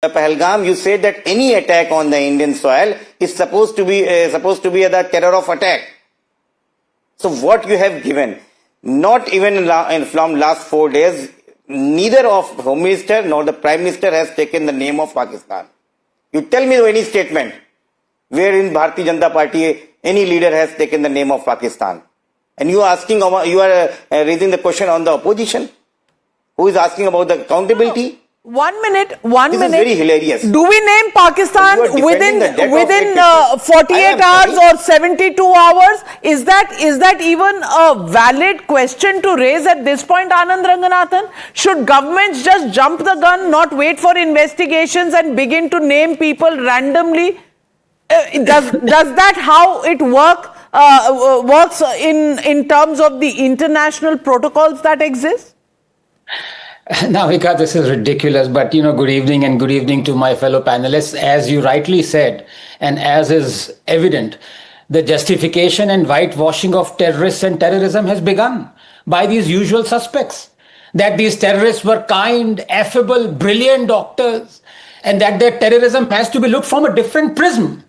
Pahalgam, you said that any attack on the Indian soil is supposed to be the terror of attack. So what you have given, not even from last 4 days, neither of Home Minister nor the Prime Minister has taken the name of Pakistan. You tell me any statement wherein Bharatiya Janata Party, any leader has taken the name of Pakistan. And you are raising the question on the opposition, who is asking about the accountability. No. 1 minute. This is very hilarious. Do we name Pakistan within 48 hours or 72 hours? Is that even a valid question to raise at this point, Anand Ranganathan? Should governments just jump the gun, not wait for investigations and begin to name people randomly? Does that how it works in terms of the international protocols that exist? Navika, this is ridiculous, but good evening and good evening to my fellow panelists. As you rightly said, and as is evident, the justification and whitewashing of terrorists and terrorism has begun by these usual suspects. That these terrorists were kind, affable, brilliant doctors, and that their terrorism has to be looked from a different prism.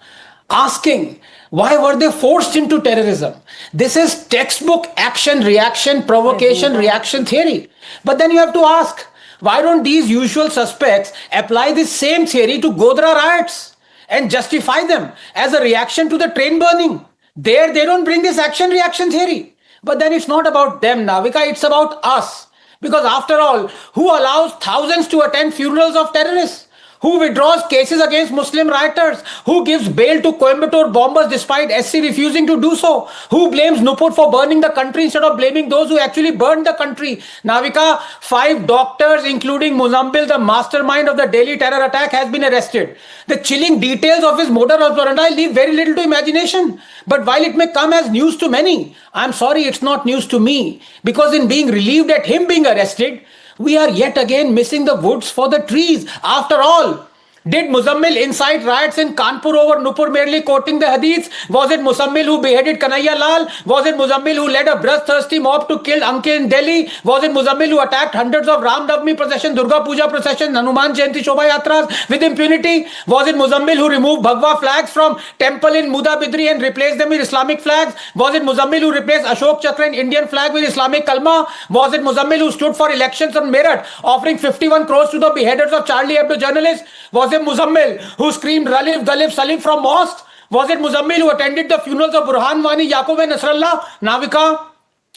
Asking, why were they forced into terrorism? This is textbook action, reaction, provocation, reaction theory. But then you have to ask, why don't these usual suspects apply this same theory to Godhra riots and justify them as a reaction to the train burning? There, they don't bring this action, reaction theory. But then it's not about them, Navika, it's about us. Because after all, who allows thousands to attend funerals of terrorists? Who withdraws cases against Muslim rioters? Who gives bail to Coimbatore bombers despite SC refusing to do so? Who blames Nupur for burning the country instead of blaming those who actually burned the country? Navika, 5 doctors, including Muzambil, the mastermind of the Delhi terror attack, has been arrested. The chilling details of his modus operandi leave very little to imagination. But while it may come as news to many, I'm sorry it's not news to me. Because in being relieved at him being arrested, we are yet again missing the woods for the trees. After all, did Muzammil incite riots in Kanpur over Nupur merely quoting the hadiths? Was it Muzammil who beheaded Kanhaiya Lal? Was it Muzammil who led a bloodthirsty mob to kill Anke in Delhi? Was it Muzammil who attacked hundreds of Ram Navami procession, Durga Puja procession, Hanuman Jayanti Shobha Yatras with impunity? Was it Muzammil who removed Bhagwa flags from temple in Muda Bidri and replaced them with Islamic flags? Was it Muzammil who replaced Ashok Chakra and Indian flag with Islamic Kalma? Was it Muzammil who stood for elections on Meerut, offering 51 crores to the beheaders of Charlie Hebdo journalists? Was it Muzammil who screamed Ralif, Galif, Salif from mosque? Was it Muzammil who attended the funerals of Burhan Wani, Yaqub and Nasrallah? Navika,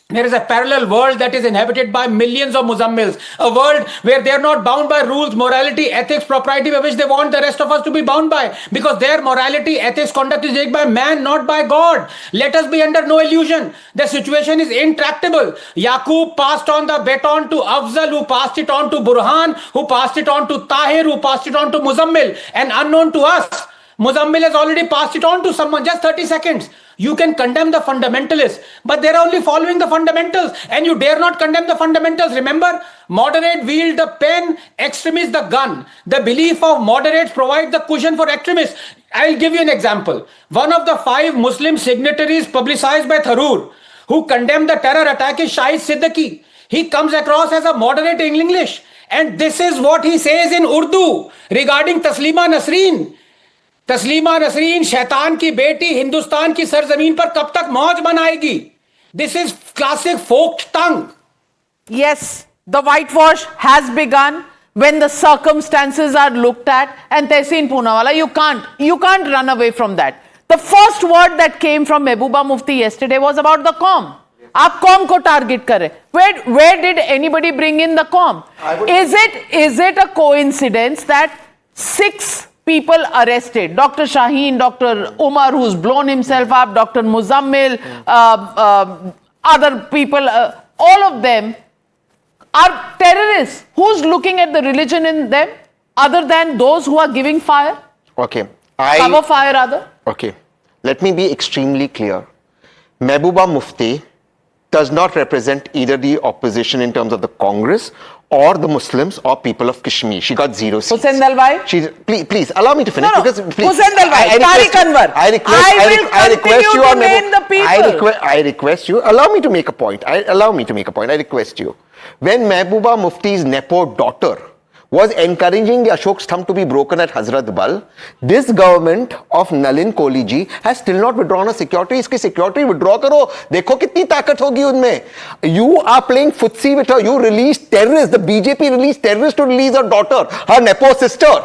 there is a parallel world that is inhabited by millions of Muzammils. A world where they are not bound by rules, morality, ethics, propriety by which they want the rest of us to be bound by. Because their morality, ethics, conduct is judged by man, not by God. Let us be under no illusion. The situation is intractable. Yaqub passed on the baton to Afzal, who passed it on to Burhan, who passed it on to Tahir, who passed it on to Muzammil. And unknown to us, Muzammil has already passed it on to someone. Just 30 seconds. You can condemn the fundamentalists, but they're only following the fundamentals, and you dare not condemn the fundamentals. Remember, moderate wield the pen, extremists the gun. The belief of moderates provides the cushion for extremists. I'll give you an example. One of the 5 Muslim signatories publicized by Tharoor, who condemned the terror attack, is Shahid Siddiqui. He comes across as a moderate in English, and this is what he says in Urdu regarding Taslima Nasreen. Taslima Nasreen शैतान की बेटी हिंदुस्तान की सरजमीन पर कब तक मौज बनाएगी? This is classic folk tongue. Yes, the whitewash has begun when the circumstances are looked at, and Tehseen Poonawala, you can't run away from that. The first word that came from Mehbooba Mufti yesterday was about the COM. आप com को target करें. Where did anybody bring in the COM? Is it a coincidence that 6 people arrested, Dr. Shaheen, Dr. Umar, who's blown himself up, Dr. Muzammil, other people, all of them are terrorists. Who's looking at the religion in them other than those who are giving fire? Okay. Cover fire rather? Okay. Let me be extremely clear. Mehbooba Mufti does not represent either the opposition in terms of the Congress or the Muslims or people of Kashmir. She got 0 seats. Hussain Dalwai? Please allow me to finish. No. Because, please, Hussain Dalwai, Tariq Anwar. I request you to name the people. I request you. Allow me to make a point. I request you. When Mehbooba Mufti's Nepo daughter was encouraging the Ashok Stamp to be broken at Hazrat Bal. This government of Nalin Kohli ji has still not withdrawn a security. Iski security withdraw karo. Dekho kitni taakat hogi unme. You are playing footsie with her. You released terrorists. The BJP released terrorists to release her daughter, her Nepo sister.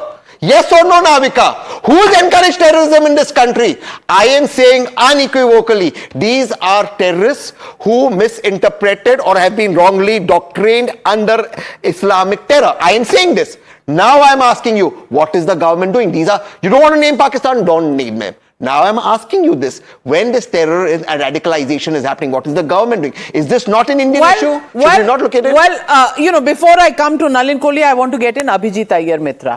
Yes or no, Navika? Who's encouraged terrorism in this country? I am saying unequivocally, these are terrorists who misinterpreted or have been wrongly doctrined under Islamic terror. I am saying this. Now I am asking you, what is the government doing? These are, you don't want to name Pakistan? Don't name them. Now I'm asking you this. When this terror and radicalization is happening, what is the government doing? Is this not an Indian issue? Should we not look at it? Well, before I come to Nalin Kohli, I want to get in Abhijit Iyer Mitra.